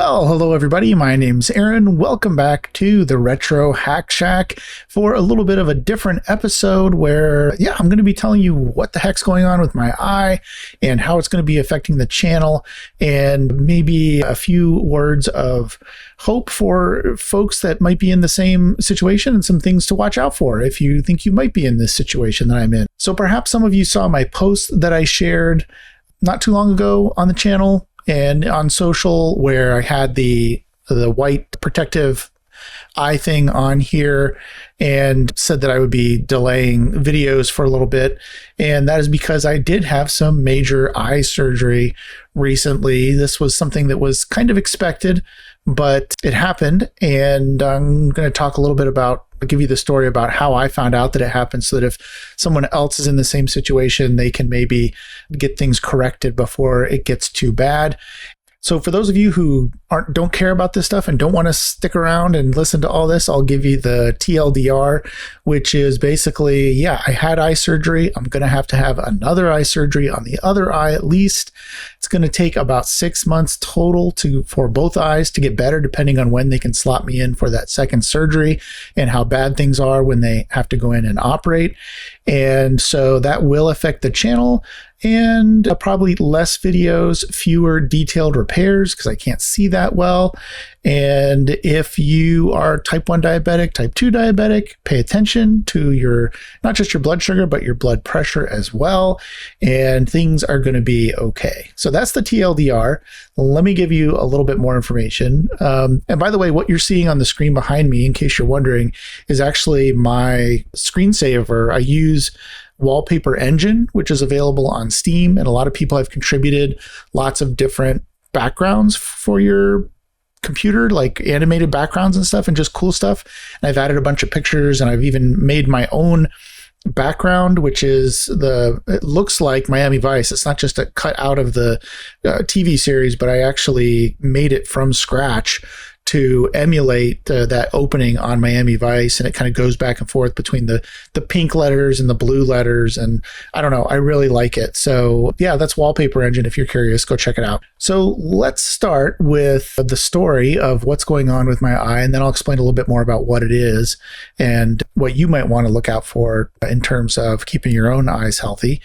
Well, hello everybody. My name's Aaron. Welcome back to the Retro Hack Shack for a little bit of a different episode where, I'm going to be telling you what the heck's going on with my eye and how it's going to be affecting the channel, and maybe a few words of hope for folks that might be in the same situation and some things to watch out for if you think you might be in this situation that I'm in. So perhaps some of you saw my post that I shared not too long ago on the channel and on social, where I had the white protective eye thing on here and said that I would be delaying videos for a little bit. And that is because I did have some major eye surgery recently. This was something that was kind of expected, but it happened. And I'm going to talk a little bit about, give you the story about how I found out that it happened, so that if someone else is in the same situation, they can maybe get things corrected before it gets too bad. So for those of you who don't care about this stuff and don't want to stick around and listen to all this, I'll give you the TLDR, which is basically, I had eye surgery. I'm going to have another eye surgery on the other eye at least. It's going to take about 6 months total for both eyes to get better, depending on when they can slot me in for that second surgery and how bad things are when they have to go in and operate. And so that will affect the channel, and probably less videos, fewer detailed repairs because I can't see that well. And if you are type 1 diabetic, type 2 diabetic, pay attention to not just your blood sugar, but your blood pressure as well. And things are going to be okay. So that's the TLDR. Let me give you a little bit more information. And by the way, what you're seeing on the screen behind me, in case you're wondering, is actually my screensaver. I use Wallpaper Engine, which is available on Steam, and a lot of people have contributed lots of different backgrounds for your computer, like animated backgrounds and stuff, and just cool stuff. And I've added a bunch of pictures, and I've even made my own background, which is it looks like Miami Vice. It's not just a cut out of the TV series, but I actually made it from scratch to emulate that opening on Miami Vice, and it kind of goes back and forth between the pink letters and the blue letters, and I don't know, I really like it. So that's Wallpaper Engine. If you're curious, go check it out. So let's start with the story of what's going on with my eye, and then I'll explain a little bit more about what it is and what you might want to look out for in terms of keeping your own eyes healthy.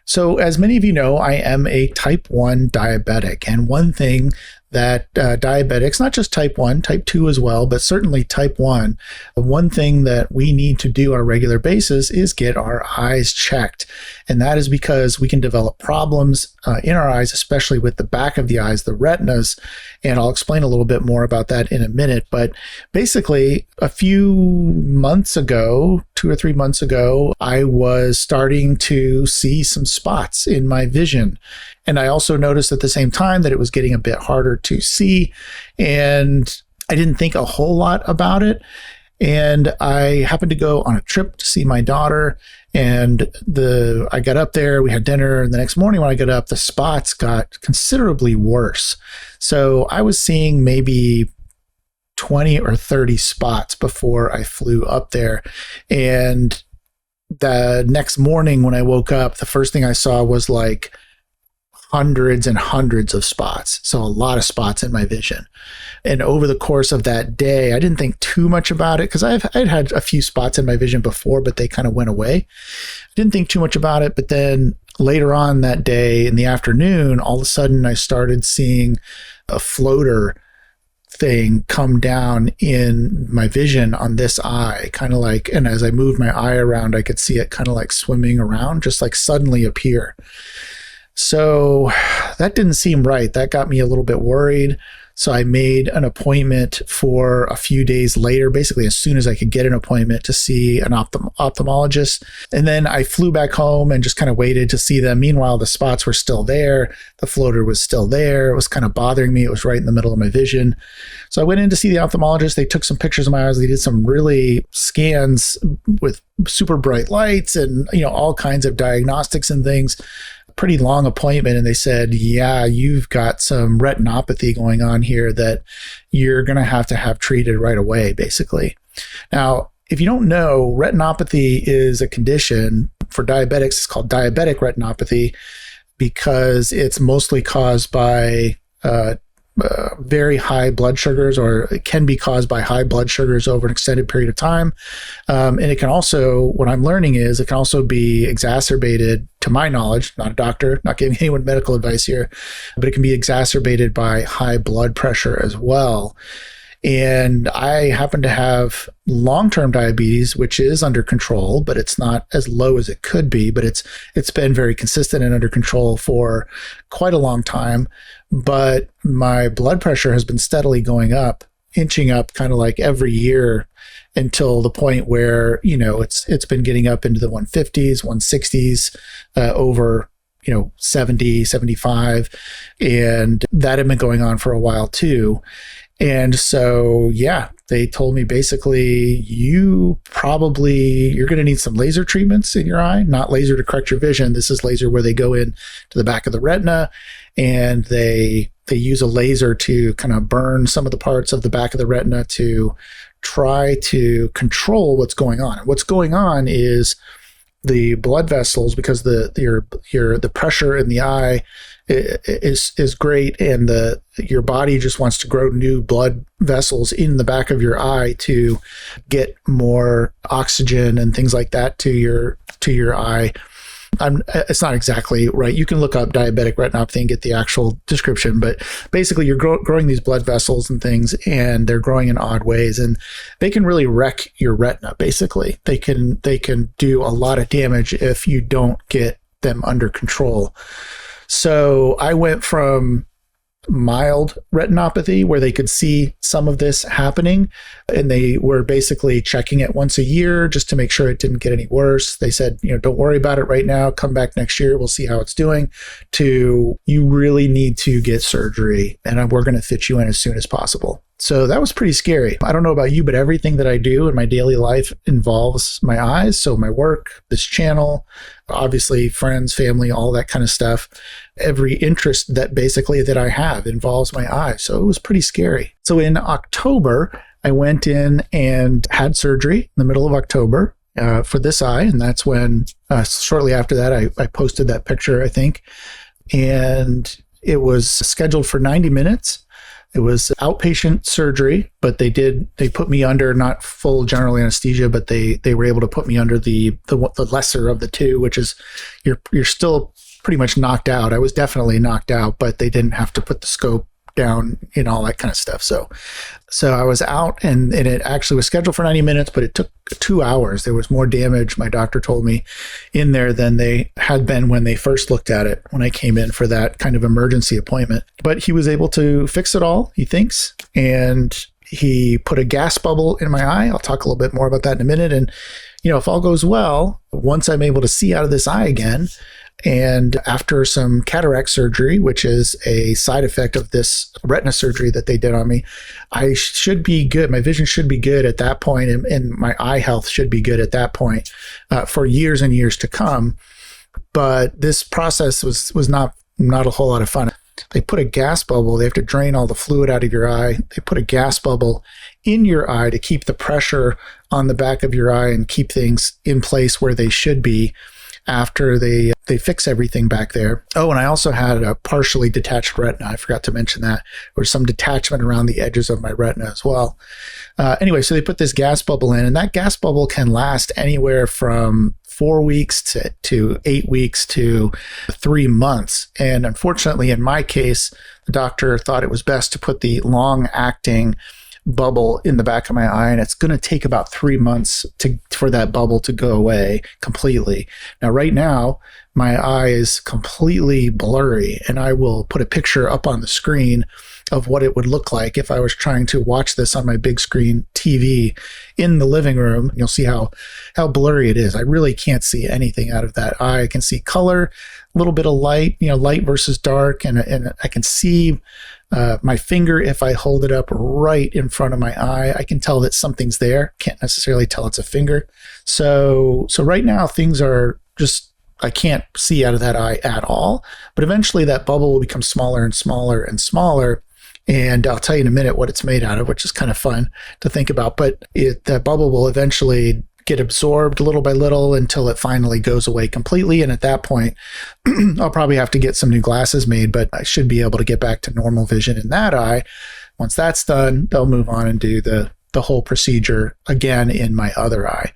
So as many of you know, I am a type 1 diabetic, and one thing that diabetics, not just type 1, type 2 as well, but certainly type 1, one thing that we need to do on a regular basis is get our eyes checked. And that is because we can develop problems in our eyes, especially with the back of the eyes, the retinas. And I'll explain a little bit more about that in a minute. But basically, a few months ago, 2 or 3 months ago, I was starting to see some spots in my vision. And I also noticed at the same time that it was getting a bit harder to see. And I didn't think a whole lot about it. And I happened to go on a trip to see my daughter. And I got up there, we had dinner. And the next morning when I got up, the spots got considerably worse. So I was seeing maybe 20 or 30 spots before I flew up there. And the next morning when I woke up, the first thing I saw was like hundreds and hundreds of spots. So a lot of spots in my vision. And over the course of that day, I didn't think too much about it because I'd had a few spots in my vision before, but they kind of went away. I didn't think too much about it. But then later on that day in the afternoon, all of a sudden I started seeing a floater thing come down in my vision on this eye, kind of like, and as I moved my eye around, I could see it kind of like swimming around, just like suddenly appear. So that didn't seem right. That got me a little bit worried. So I made an appointment for a few days later, basically as soon as I could get an appointment to see an ophthalmologist. And then I flew back home and just kind of waited to see them. Meanwhile, the spots were still there. The floater was still there. It was kind of bothering me. It was right in the middle of my vision. So I went in to see the ophthalmologist. They took some pictures of my eyes. They did some really scans with super bright lights and, all kinds of diagnostics and things. Pretty long appointment, and they said, you've got some retinopathy going on here that you're going to have treated right away, basically. Now, if you don't know, retinopathy is a condition for diabetics. It's called diabetic retinopathy because it's mostly caused by very high blood sugars, or it can be caused by high blood sugars over an extended period of time. And it can also, what I'm learning is it can also be exacerbated, to my knowledge, not a doctor, not giving anyone medical advice here, but it can be exacerbated by high blood pressure as well. And I happen to have long-term diabetes, which is under control, but it's not as low as it could be. But it's been very consistent and under control for quite a long time. But my blood pressure has been steadily going up, inching up kind of like every year until the point where, it's been getting up into the 150s, 160s, over 70, 75. And that had been going on for a while too. And so, they told me basically, you're going to need some laser treatments in your eye, not laser to correct your vision. This is laser where they go in to the back of the retina and they use a laser to kind of burn some of the parts of the back of the retina to try to control what's going on. And what's going on is the blood vessels, because the pressure in the eye is great, and your body just wants to grow new blood vessels in the back of your eye to get more oxygen and things like that to your eye. It's not exactly right. You can look up diabetic retinopathy and get the actual description, but basically you're growing these blood vessels and things, and they're growing in odd ways, and they can really wreck your retina. Basically, they can do a lot of damage if you don't get them under control. So I went from mild retinopathy, where they could see some of this happening, and they were basically checking it once a year just to make sure it didn't get any worse. They said, don't worry about it right now, come back next year, we'll see how it's doing, to you really need to get surgery and we're going to fit you in as soon as possible. So that was pretty scary. I don't know about you, but everything that I do in my daily life involves my eyes. So my work, this channel, obviously friends, family, all that kind of stuff. Every interest that I have involves my eyes. So it was pretty scary. So in October, I went in and had surgery in the middle of October for this eye. And that's when shortly after that, I posted that picture, I think. And it was scheduled for 90 minutes. It was outpatient surgery, but they put me under not full general anesthesia, but they were able to put me under the lesser of the two, which is you're still pretty much knocked out. I was definitely knocked out, but they didn't have to put the scope down and all that kind of stuff. So I was out, and it actually was scheduled for 90 minutes, but it took 2 hours. There was more damage, my doctor told me, in there than they had been when they first looked at it, when I came in for that kind of emergency appointment. But he was able to fix it all, he thinks, and he put a gas bubble in my eye. I'll talk a little bit more about that in a minute. And, if all goes well, once I'm able to see out of this eye again, and after some cataract surgery, which is a side effect of this retina surgery that they did on me, I should be good. My vision should be good at that point, and my eye health should be good at that point for years and years to come. But this process was not a whole lot of fun. They put a gas bubble. They have to drain all the fluid out of your eye. They put a gas bubble in your eye to keep the pressure on the back of your eye and keep things in place where they should be after they fix everything back there. Oh, and I also had a partially detached retina. I forgot to mention that. There was some detachment around the edges of my retina as well. Anyway, so they put this gas bubble in, and that gas bubble can last anywhere from 4 weeks to 8 weeks to 3 months. And unfortunately, in my case, the doctor thought it was best to put the long-acting bubble in the back of my eye, and it's going to take about 3 months for that bubble to go away completely. Now, right now, my eye is completely blurry, and I will put a picture up on the screen of what it would look like if I was trying to watch this on my big screen TV in the living room. You'll see how blurry it is. I really can't see anything out of that eye. I can see color, a little bit of light, light versus dark, and I can see my finger. If I hold it up right in front of my eye, I can tell that something's there. Can't necessarily tell it's a finger. So right now things are just, I can't see out of that eye at all. But eventually that bubble will become smaller and smaller and smaller. And I'll tell you in a minute what it's made out of, which is kind of fun to think about. But that bubble will eventually get absorbed little by little until it finally goes away completely. And at that point, I'll probably have to get some new glasses made, but I should be able to get back to normal vision in that eye. Once that's done, they'll move on and do the whole procedure again in my other eye.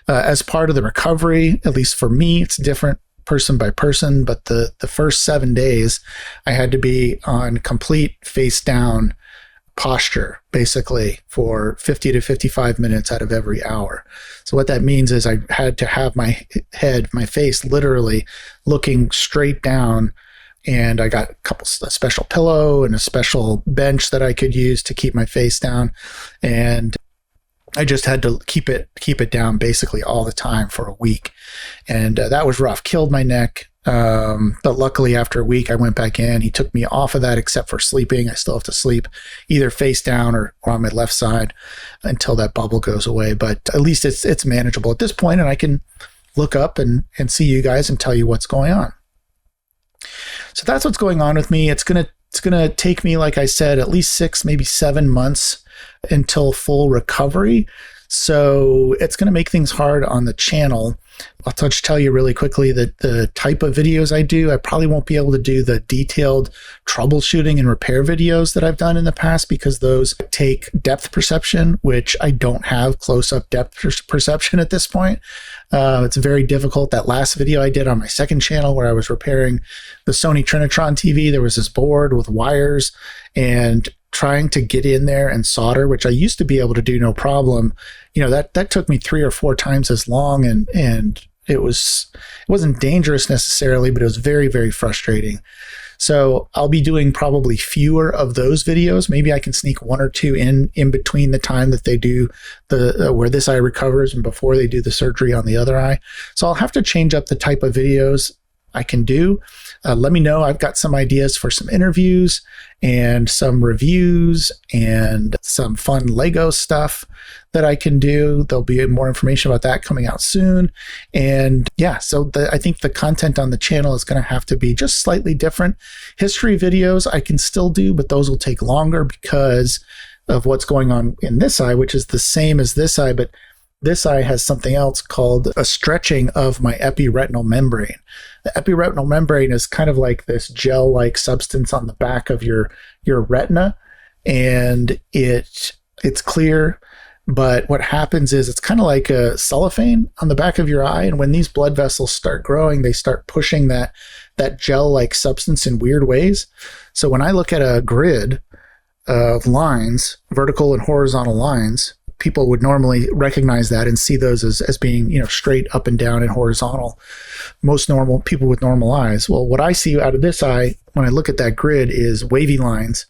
As part of the recovery, at least for me, it's different person by person, but the first 7 days, I had to be on complete face down posture, basically, for 50 to 55 minutes out of every hour. So what that means is I had to have my face literally looking straight down, and I got a special pillow and a special bench that I could use to keep my face down, and I just had to keep it down basically all the time for a week. And that was rough, killed my neck. But luckily after a week, I went back in. He took me off of that except for sleeping. I still have to sleep either face down or on my left side until that bubble goes away. But at least it's manageable at this point, and I can look up and see you guys and tell you what's going on. So that's what's going on with me. It's gonna take me, like I said, at least 6, maybe 7 months until full recovery. So it's going to make things hard on the channel. I'll tell you really quickly that the type of videos I do, I probably won't be able to do the detailed troubleshooting and repair videos that I've done in the past, because those take depth perception, which I don't have close-up depth perception at this point. It's very difficult. That last video I did on my second channel where I was repairing the Sony Trinitron TV, there was this board with wires, and trying to get in there and solder, which I used to be able to do no problem, that took me 3 or 4 times as long, and it wasn't dangerous necessarily, but it was very, very frustrating. So I'll be doing probably fewer of those videos. Maybe I can sneak 1 or 2 in between the time that they do where this eye recovers and before they do the surgery on the other eye. So I'll have to change up the type of videos I can do. Let me know. I've got some ideas for some interviews and some reviews and some fun Lego stuff that I can do. There'll be more information about that coming out soon. And yeah, so I think the content on the channel is going to have to be just slightly different. History videos I can still do, but those will take longer because of what's going on in this eye, which is the same as this eye, but this eye has something else called a stretching of my epiretinal membrane. The epiretinal membrane is kind of like this gel-like substance on the back of your retina, and it's clear, but what happens is it's kind of like a cellophane on the back of your eye, and when these blood vessels start growing, they start pushing that gel-like substance in weird ways. So when I look at a grid of lines, vertical and horizontal lines, people would normally recognize that and see those as being, straight up and down and horizontal. Most normal people with normal eyes. Well, what I see out of this eye when I look at that grid is wavy lines.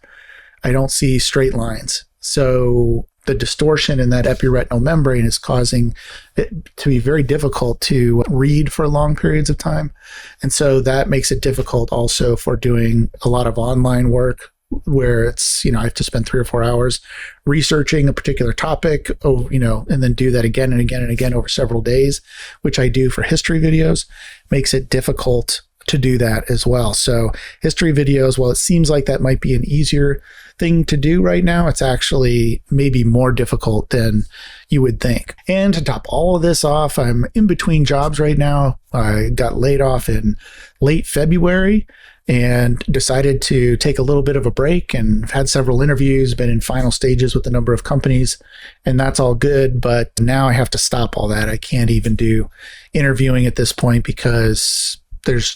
I don't see straight lines. So the distortion in that epiretinal membrane is causing it to be very difficult to read for long periods of time. And so that makes it difficult also for doing a lot of online work, where it's, I have to spend 3 or 4 hours researching a particular topic, and then do that again and again and again over several days, which I do for history videos, makes it difficult to do that as well. So history videos, while it seems like that might be an easier thing to do right now, it's actually maybe more difficult than you would think. And to top all of this off, I'm in between jobs right now. I got laid off in late February and decided to take a little bit of a break, and I've had several interviews, been in final stages with a number of companies, and that's all good. But now I have to stop all that. I can't even do interviewing at this point because there's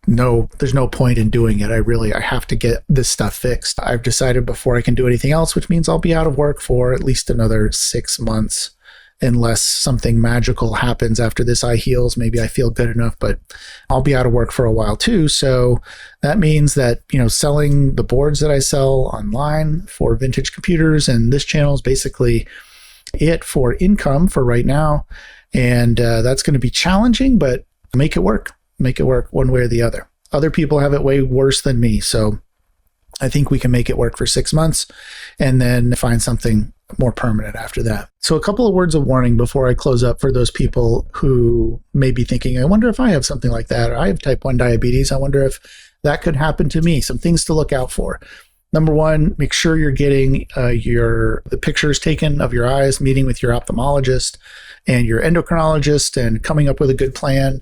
no point in doing it. I have to get this stuff fixed. I've decided before I can do anything else, which means I'll be out of work for at least another 6 months. Unless something magical happens after this eye heals. Maybe I feel good enough, but I'll be out of work for a while too. So that means that, selling the boards that I sell online for vintage computers, and this channel is basically it for income for right now. And that's going to be challenging, but make it work one way or the other. Other people have it way worse than me. So I think we can make it work for 6 months and then find something more permanent after that. So a couple of words of warning before I close up for those people who may be thinking, I wonder if I have something like that, or I have type 1 diabetes. I wonder if that could happen to me. Some things to look out for. Number one, make sure you're getting the pictures taken of your eyes, meeting with your ophthalmologist and your endocrinologist, and coming up with a good plan.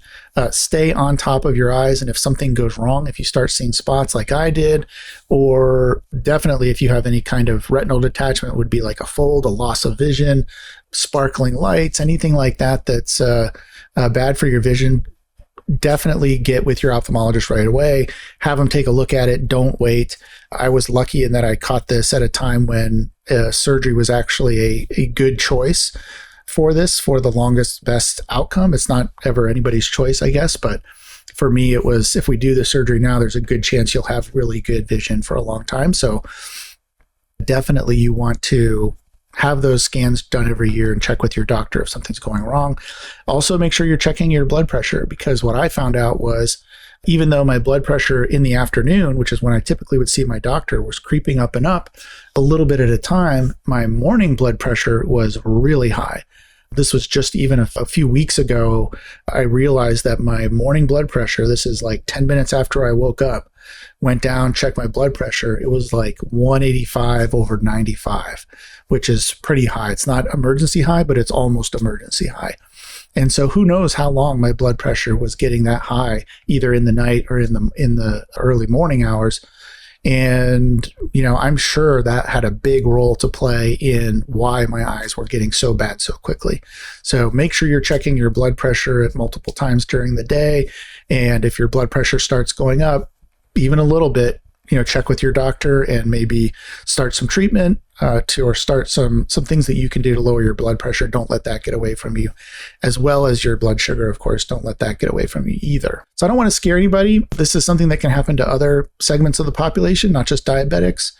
Stay on top of your eyes, and if something goes wrong, if you start seeing spots like I did, or definitely if you have any kind of retinal detachment, would be like a fold, a loss of vision, sparkling lights, anything like that that's bad for your vision, definitely get with your ophthalmologist right away. Have them take a look at it. Don't wait. I was lucky in that I caught this at a time when surgery was actually a good choice for this, for the longest, best outcome. It's not ever anybody's choice, I guess, but for me, it was, if we do the surgery now, there's a good chance you'll have really good vision for a long time. So definitely you want to have those scans done every year and check with your doctor if something's going wrong. Also, make sure you're checking your blood pressure, because what I found out was, even though my blood pressure in the afternoon, which is when I typically would see my doctor, was creeping up and up a little bit at a time, my morning blood pressure was really high. This was just even a few weeks ago. I realized that my morning blood pressure, this is like 10 minutes after I woke up, went down, checked my blood pressure. It was like 185/95, which is pretty high. It's not emergency high, but it's almost emergency high. And so who knows how long my blood pressure was getting that high, either in the night or in the early morning hours. And, I'm sure that had a big role to play in why my eyes were getting so bad so quickly. So make sure you're checking your blood pressure at multiple times during the day. And if your blood pressure starts going up even a little bit, check with your doctor and maybe start some treatment or start some things that you can do to lower your blood pressure. Don't let that get away from you, as well as your blood sugar, of course. Don't let that get away from you either. So I don't want to scare anybody. This is something that can happen to other segments of the population, not just diabetics.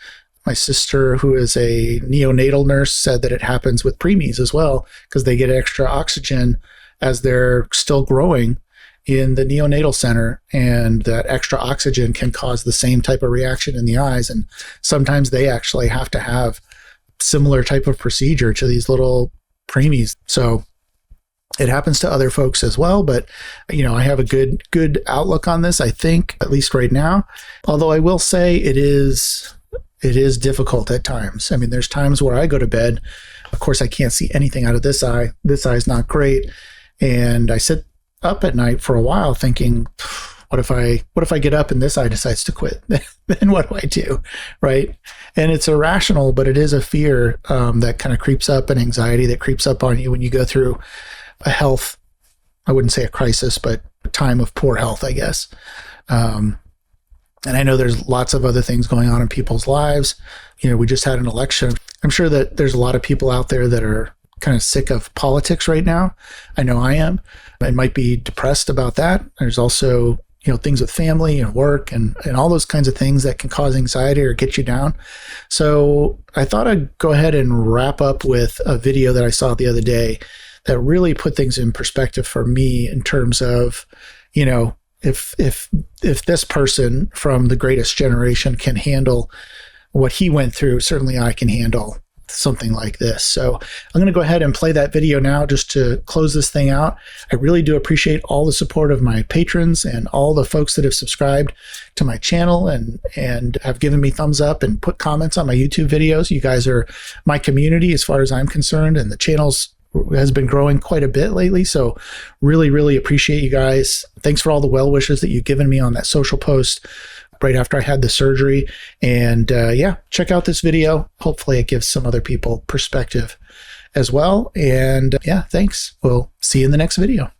My sister, who is a neonatal nurse, said that it happens with preemies as well, because they get extra oxygen as they're still growing in the neonatal center, and that extra oxygen can cause the same type of reaction in the eyes. And sometimes they actually have to have similar type of procedure to these little preemies. So it happens to other folks as well, but I have a good outlook on this, I think, at least right now. Although I will say it is difficult at times. I mean, there's times where I go to bed, of course I can't see anything out of this eye. This eye is not great. And I sit up at night for a while thinking, what if I get up and this eye decides to quit? Then what do I do? Right. And it's irrational, but it is a fear that kind of creeps up, an anxiety that creeps up on you when you go through a health, I wouldn't say a crisis, but a time of poor health, I guess. And I know there's lots of other things going on in people's lives. We just had an election. I'm sure that there's a lot of people out there that are kind of sick of politics right now. I know I am. I might be depressed about that. There's also, things with family and work and all those kinds of things that can cause anxiety or get you down. So I thought I'd go ahead and wrap up with a video that I saw the other day that really put things in perspective for me in terms of, if this person from the greatest generation can handle what he went through, certainly I can handle something like this. So I'm going to go ahead and play that video now just to close this thing out. I really do appreciate all the support of my patrons and all the folks that have subscribed to my channel and have given me thumbs up and put comments on my YouTube videos. You guys are my community as far as I'm concerned, and the channel's has been growing quite a bit lately. So really, really appreciate you guys. Thanks for all the well wishes that you've given me on that social post right after I had the surgery. And check out this video. Hopefully it gives some other people perspective as well. And thanks. We'll see you in the next video.